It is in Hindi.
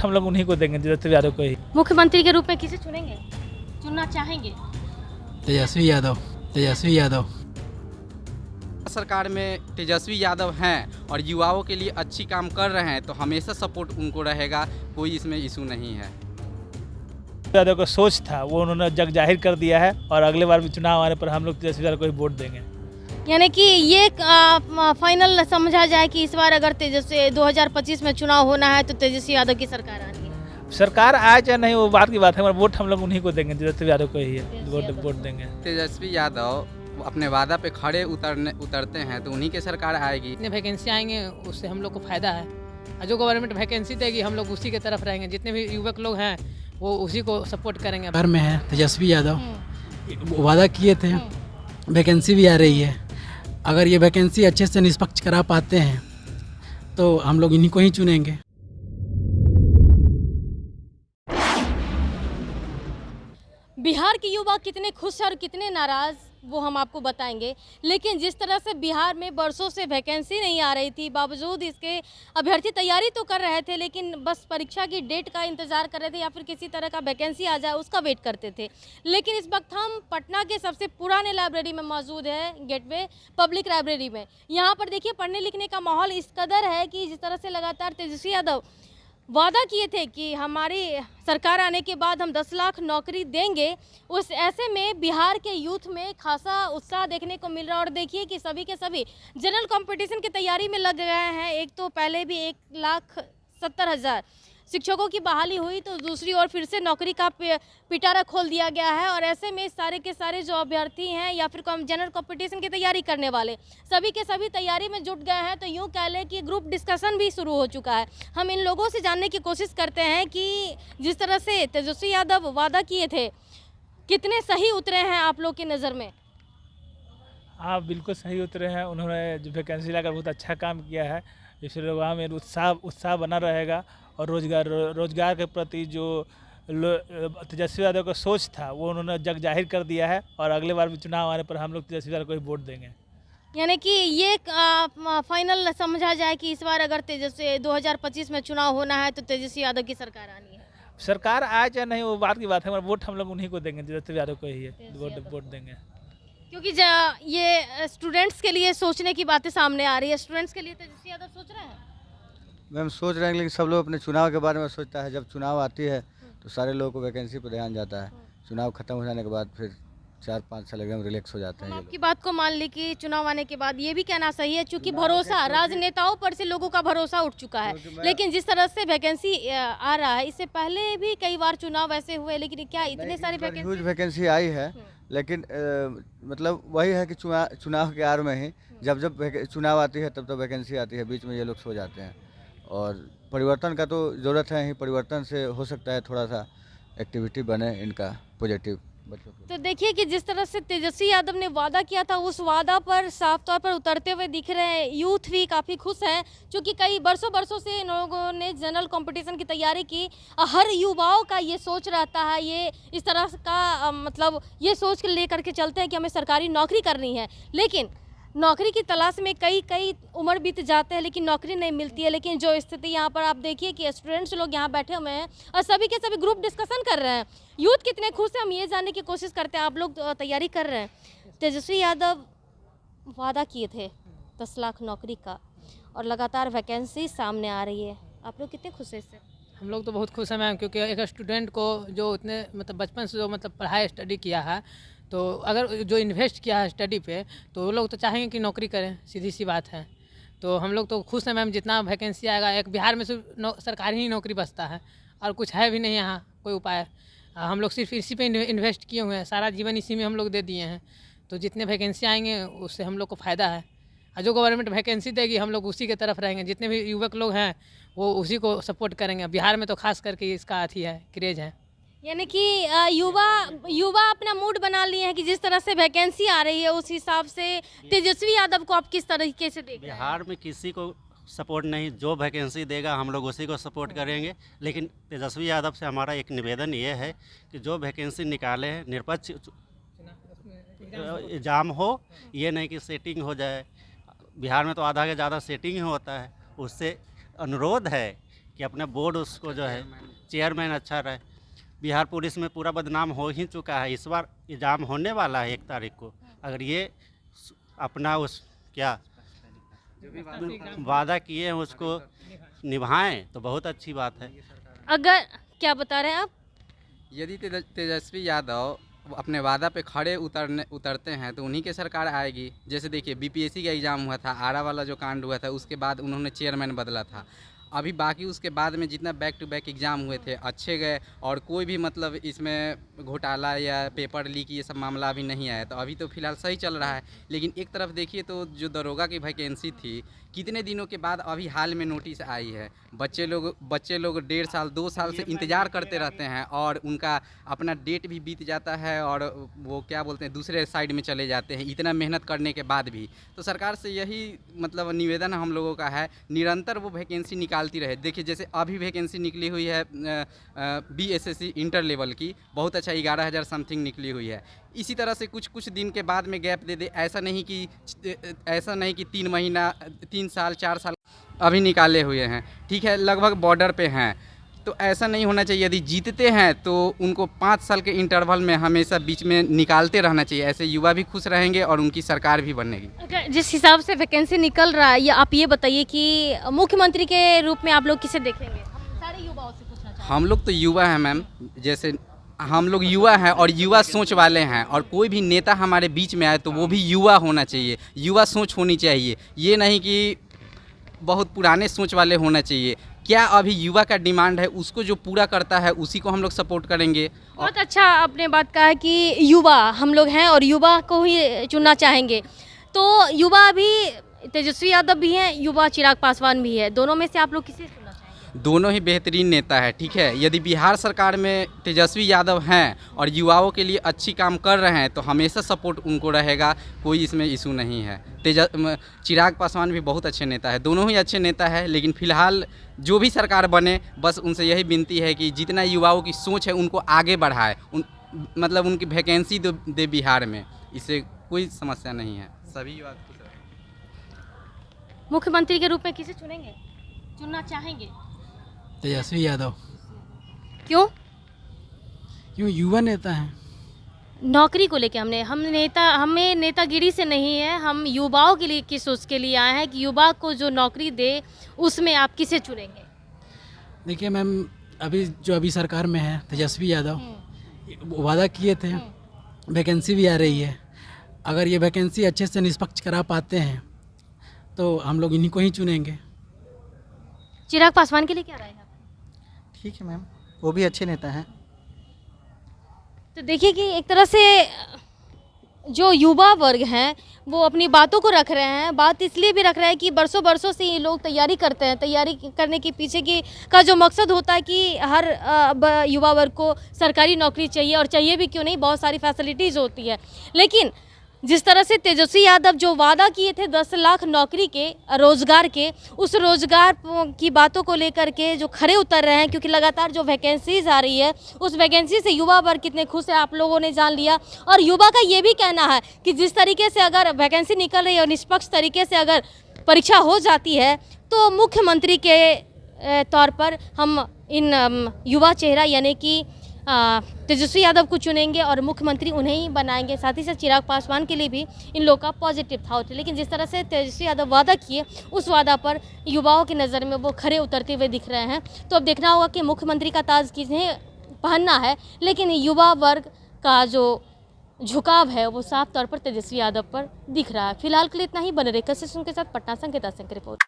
हम लोग उन्हीं को देंगे, तेजस्वी यादव को ही। मुख्यमंत्री के रूप में किसे चुनेंगे, चुनना चाहेंगे? तेजस्वी यादव। तेजस्वी यादव। सरकार में तेजस्वी यादव हैं और युवाओं के लिए अच्छी काम कर रहे हैं तो हमेशा सपोर्ट उनको रहेगा, कोई इसमें इशू नहीं है। यादव का सोच था वो उन्होंने जग जाहिर कर दिया है और अगले बार भी चुनाव आने पर हम लोग तेजस्वी यादव को ही वोट देंगे। यानी कि ये फाइनल समझा जाए कि इस बार अगर तेजस्वी 2025 में चुनाव होना है तो तेजस्वी यादव की सरकार आनी है। सरकार आए चाहे नहीं वो बात की बात है, मगर वोट हम लोग उन्हीं को देंगे, तेजस्वी यादव को ही वोट देंगे। तेजस्वी यादव अपने वादा पे खड़े उतरते हैं तो उन्हीं की सरकार आएगी। जितने वैकेंसी आएंगे उससे हम लोग को फ़ायदा है और जो गवर्नमेंट वैकेंसी देगी हम लोग उसी के तरफ रहेंगे। जितने भी युवक लोग हैं वो उसी को सपोर्ट करेंगे। घर में है तेजस्वी यादव, वादा किए थे, वैकेंसी भी आ रही है। अगर ये वैकेंसी अच्छे से निष्पक्ष करा पाते हैं तो हम लोग इन्हीं को ही चुनेंगे। बिहार के युवा कितने खुश और कितने नाराज़ वो हम आपको बताएंगे, लेकिन जिस तरह से बिहार में बरसों से वैकेंसी नहीं आ रही थी, बावजूद इसके अभ्यर्थी तैयारी तो कर रहे थे लेकिन बस परीक्षा की डेट का इंतजार कर रहे थे या फिर किसी तरह का वैकेंसी आ जाए उसका वेट करते थे। लेकिन इस वक्त हम पटना के सबसे पुराने लाइब्रेरी में मौजूद है, गेटवे पब्लिक लाइब्रेरी में। यहाँ पर देखिए पढ़ने लिखने का माहौल इस कदर है कि जिस तरह से लगातार तेजस्वी यादव वादा किए थे कि हमारी सरकार आने के बाद हम 10 लाख नौकरी देंगे, उस ऐसे में बिहार के यूथ में खासा उत्साह देखने को मिल रहा है। और देखिए कि सभी के सभी जनरल कंपटीशन की तैयारी में लग गए हैं। एक तो पहले भी 1,70,000 शिक्षकों की बहाली हुई तो दूसरी ओर फिर से नौकरी का पिटारा खोल दिया गया है। और ऐसे में सारे के सारे जो अभ्यर्थी हैं या फिर जनरल कंपटीशन की तैयारी करने वाले सभी के सभी तैयारी में जुट गए हैं। तो यूँ कह लें कि ग्रुप डिस्कशन भी शुरू हो चुका है। हम इन लोगों से जानने की कोशिश करते हैं कि जिस तरह से तेजस्वी यादव वादा किए थे कितने सही उतरे हैं आप लोग की नज़र में? हाँ बिल्कुल सही उतरे हैं, उन्होंने जो वैकेंसी लाकर बहुत अच्छा काम किया है। इससे लोगों में उत्साह बना रहेगा और रोजगार के प्रति जो तेजस्वी यादव का सोच था वो उन्होंने जग जाहिर कर दिया है और अगले बार भी चुनाव आने पर हम लोग तेजस्वी यादव को ही वोट देंगे। यानी कि ये फाइनल समझा जाए कि इस बार अगर तेजस्वी 2025 में चुनाव होना है तो तेजस्वी यादव की सरकार आनी है। सरकार आए चाहे नहीं वो बात की बात है, मगर वोट हम लोग उन्हीं को देंगे, तेजस्वी यादव को ही वोट देंगे। क्योंकि ये स्टूडेंट्स के लिए सोचने की बातें सामने आ रही है। स्टूडेंट्स के लिए तेजस्वी यादव सोच रहे हैं? मैम सोच रहे हैं, लेकिन सब लोग अपने चुनाव के बारे में सोचता है। जब चुनाव आती है तो सारे लोगों को वैकेंसी पर ध्यान जाता है। चुनाव खत्म हो जाने के बाद फिर 4-5 साल एकदम रिलैक्स हो जाते हैं। आपकी बात को मान ली कि चुनाव आने के बाद ये भी कहना सही है क्योंकि भरोसा राजनेताओं पर से लोगों का भरोसा उठ चुका है। लेकिन जिस तरह से वैकेंसी आ रहा है, इससे पहले भी कई बार चुनाव ऐसे हुए लेकिन क्या इतने सारे वैकेंसी आई है, लेकिन मतलब वही है कि चुनाव के आड़ में ही जब चुनाव आती है तब वैकेंसी आती है, बीच में ये लोग सो जाते हैं। और परिवर्तन का तो ज़रूरत है ही, परिवर्तन से हो सकता है थोड़ा सा एक्टिविटी बने इनका पॉजिटिव बच्चों को। तो देखिए कि जिस तरह से तेजस्वी यादव ने वादा किया था उस वादा पर साफ तौर पर उतरते हुए दिख रहे हैं। यूथ भी काफ़ी खुश हैं क्योंकि कई बरसों से इन लोगों ने जनरल कंपटीशन की तैयारी की। हर युवाओं का ये सोच रहता है, ये इस तरह का मतलब ये सोच लेकर के चलते हैं कि हमें सरकारी नौकरी करनी है। लेकिन नौकरी की तलाश में कई उम्र बीत जाते हैं लेकिन नौकरी नहीं मिलती है। लेकिन जो स्थिति यहाँ पर आप देखिए कि स्टूडेंट्स लोग यहाँ बैठे हुए हैं और सभी के सभी ग्रुप डिस्कशन कर रहे हैं। यूथ कितने खुश हैं हम ये जानने की कोशिश करते हैं। आप लोग तैयारी कर रहे हैं। तेजस्वी यादव वादा किए थे 10 लाख नौकरी का और लगातार वैकेंसी सामने आ रही है, आप लोग कितने खुश हैं इससे? हम लोग तो बहुत खुश हैं मैम, क्योंकि एक स्टूडेंट को जो इतने मतलब बचपन से जो मतलब पढ़ाई स्टडी किया है तो अगर जो इन्वेस्ट किया है स्टडी पे तो वो लोग तो चाहेंगे कि नौकरी करें, सीधी सी बात है। तो हम लोग तो खुश हैं मैम, जितना वैकेंसी आएगा। एक बिहार में सिर्फ सरकारी ही नौकरी बचता है और कुछ है भी नहीं यहाँ कोई उपाय। हम लोग सिर्फ इसी पे इन्वेस्ट किए हुए हैं, सारा जीवन इसी में हम लोग दे दिए हैं। तो जितने वैकेंसी आएंगे उससे हम लोग को फ़ायदा है और जो गवर्नमेंट वैकेंसी देगी हम लोग उसी के तरफ रहेंगे। जितने भी युवक लोग हैं वो उसी को सपोर्ट करेंगे। बिहार में तो खास करके इसका अथी है, क्रेज है। यानी कि युवा अपना मूड बना लिए हैं कि जिस तरह से वैकेंसी आ रही है उस हिसाब से तेजस्वी यादव को आप किस तरीके से देख रहे हैं? बिहार में किसी को सपोर्ट नहीं, जो वैकेंसी देगा हम लोग उसी को सपोर्ट करेंगे। लेकिन तेजस्वी यादव से हमारा एक निवेदन ये है कि जो वैकेंसी निकाले हैं निष्पक्ष एग्जाम हो, ये नहीं कि सेटिंग हो जाए। बिहार में तो आधा के ज़्यादा सेटिंग ही होता है। उससे अनुरोध है कि अपना बोर्ड उसको जो है चेयरमैन अच्छा रहे। बिहार पुलिस में पूरा बदनाम हो ही चुका है। इस बार एग्ज़ाम होने वाला है 1 तारीख को। अगर ये अपना उस क्या वादा किए हैं उसको निभाएं तो बहुत अच्छी बात है। अगर क्या बता रहे हैं आप? यदि तेजस्वी यादव अपने वादा पे खड़े उतरते हैं तो उन्हीं की सरकार आएगी। जैसे देखिए बीपीएससी का एग्ज़ाम हुआ था, आरा वाला जो कांड हुआ था, उसके बाद उन्होंने चेयरमैन बदला था। अभी बाकी उसके बाद में जितना बैक टू बैक एग्ज़ाम हुए थे अच्छे गए और कोई भी मतलब इसमें घोटाला या पेपर लीक ये सब मामला अभी नहीं आया। तो अभी तो फ़िलहाल सही चल रहा है। लेकिन एक तरफ देखिए तो जो दरोगा की वैकेंसी थी, कितने दिनों के बाद अभी हाल में नोटिस आई है। बच्चे लोग 1.5 साल 2 साल से इंतज़ार करते रहते हैं और उनका अपना डेट भी बीत जाता है और वो क्या बोलते हैं दूसरे साइड में चले जाते हैं इतना मेहनत करने के बाद भी। तो सरकार से यही मतलब निवेदन हम लोगों का है, निरंतर वो वैकेंसी निकालती रहे। देखिए जैसे अभी वैकेंसी निकली हुई है BSSC इंटर लेवल की, बहुत अच्छा 11,000 समथिंग निकली हुई है। इसी तरह से कुछ दिन के बाद में गैप दे दे। ऐसा नहीं कि 3 महीना 3 साल 4 साल अभी निकाले हुए हैं, ठीक है, लगभग बॉर्डर पे हैं। तो ऐसा नहीं होना चाहिए। यदि जीतते हैं तो उनको 5 साल के इंटरवल में हमेशा बीच में निकालते रहना चाहिए। ऐसे युवा भी खुश रहेंगे और उनकी सरकार भी बनेगी। अगर जिस हिसाब से वैकेंसी निकल रहा है, या आप ये बताइए कि मुख्यमंत्री के रूप में आप लोग किसे देखेंगे? हम सारे युवाओं से पूछना चाहते हैं। हम लोग तो युवा हैं मैम, जैसे हम लोग युवा हैं और युवा सोच वाले हैं और कोई भी नेता हमारे बीच में आए तो वो भी युवा होना चाहिए, युवा सोच होनी चाहिए। ये नहीं कि बहुत पुराने सोच वाले होना चाहिए। क्या अभी युवा का डिमांड है उसको जो पूरा करता है उसी को हम लोग सपोर्ट करेंगे। बहुत अच्छा आपने बात कहा है कि युवा हम लोग हैं और युवा को ही चुनना चाहेंगे। तो युवा भी तेजस्वी यादव भी हैं, युवा चिराग पासवान भी है, दोनों में से आप लोग किसे चुनना चाहेंगे? दोनों ही बेहतरीन नेता है, ठीक है। यदि बिहार सरकार में तेजस्वी यादव हैं और युवाओं के लिए अच्छी काम कर रहे हैं तो हमेशा सपोर्ट उनको रहेगा, कोई इसमें इशू नहीं है। चिराग पासवान भी बहुत अच्छे नेता है, दोनों ही अच्छे नेता है। लेकिन फ़िलहाल जो भी सरकार बने बस उनसे यही विनती है कि जितना युवाओं की सोच है उनको आगे बढ़ाए, मतलब उनकी वैकेंसी दे बिहार में, इससे कोई समस्या नहीं है। सभी युवा खुश रहें। मुख्यमंत्री के रूप में किसे चुनना चाहेंगे? तेजस्वी यादव। क्यों? क्यों? युवा नेता हैं। नौकरी को लेके हमें नेतागिरी से नहीं है, हम युवाओं के लिए की सोच के लिए आए हैं कि युवा को जो नौकरी दे उसमें आप किसे चुनेंगे? देखिए मैम, अभी सरकार में है तेजस्वी यादव, वादा किए थे, वैकेंसी भी आ रही है। अगर ये वैकेंसी अच्छे से निष्पक्ष करा पाते हैं तो हम लोग इन्हीं को ही चुनेंगे। चिराग पासवान के लिए क्या रहेगा? ठीक है मैम, वो भी अच्छे नेता हैं। तो देखिए कि एक तरह से जो युवा वर्ग हैं वो अपनी बातों को रख रहे हैं। बात इसलिए भी रख रहे हैं कि बरसों से ये लोग तैयारी करते हैं। तैयारी करने के पीछे का जो मकसद होता है कि हर युवा वर्ग को सरकारी नौकरी चाहिए, और चाहिए भी क्यों नहीं, बहुत सारी फैसिलिटीज़ होती है। लेकिन जिस तरह से तेजस्वी यादव जो वादा किए थे 10 लाख नौकरी के, रोज़गार के, उस रोज़गार की बातों को लेकर के जो खड़े उतर रहे हैं, क्योंकि लगातार जो वैकेंसीज़ आ रही है उस वैकेंसी से युवा वर्ग कितने खुश है आप लोगों ने जान लिया। और युवा का ये भी कहना है कि जिस तरीके से अगर वैकेंसी निकल रही है और निष्पक्ष तरीके से अगर परीक्षा हो जाती है तो मुख्यमंत्री के तौर पर हम इन युवा चेहरा यानी कि तेजस्वी यादव को चुनेंगे और मुख्यमंत्री उन्हें ही बनाएंगे। साथ ही साथ चिराग पासवान के लिए भी इन लोग का पॉजिटिव था। लेकिन जिस तरह से तेजस्वी यादव वादा किए उस वादा पर युवाओं की नज़र में वो खड़े उतरते हुए दिख रहे हैं। तो अब देखना होगा कि मुख्यमंत्री का ताज किन्हें पहनना है, लेकिन युवा वर्ग का जो झुकाव है वो साफ तौर पर तेजस्वी यादव पर दिख रहा है। फिलहाल के लिए इतना ही। बने रहे कशिश के साथ पटना संकेत रिपोर्ट।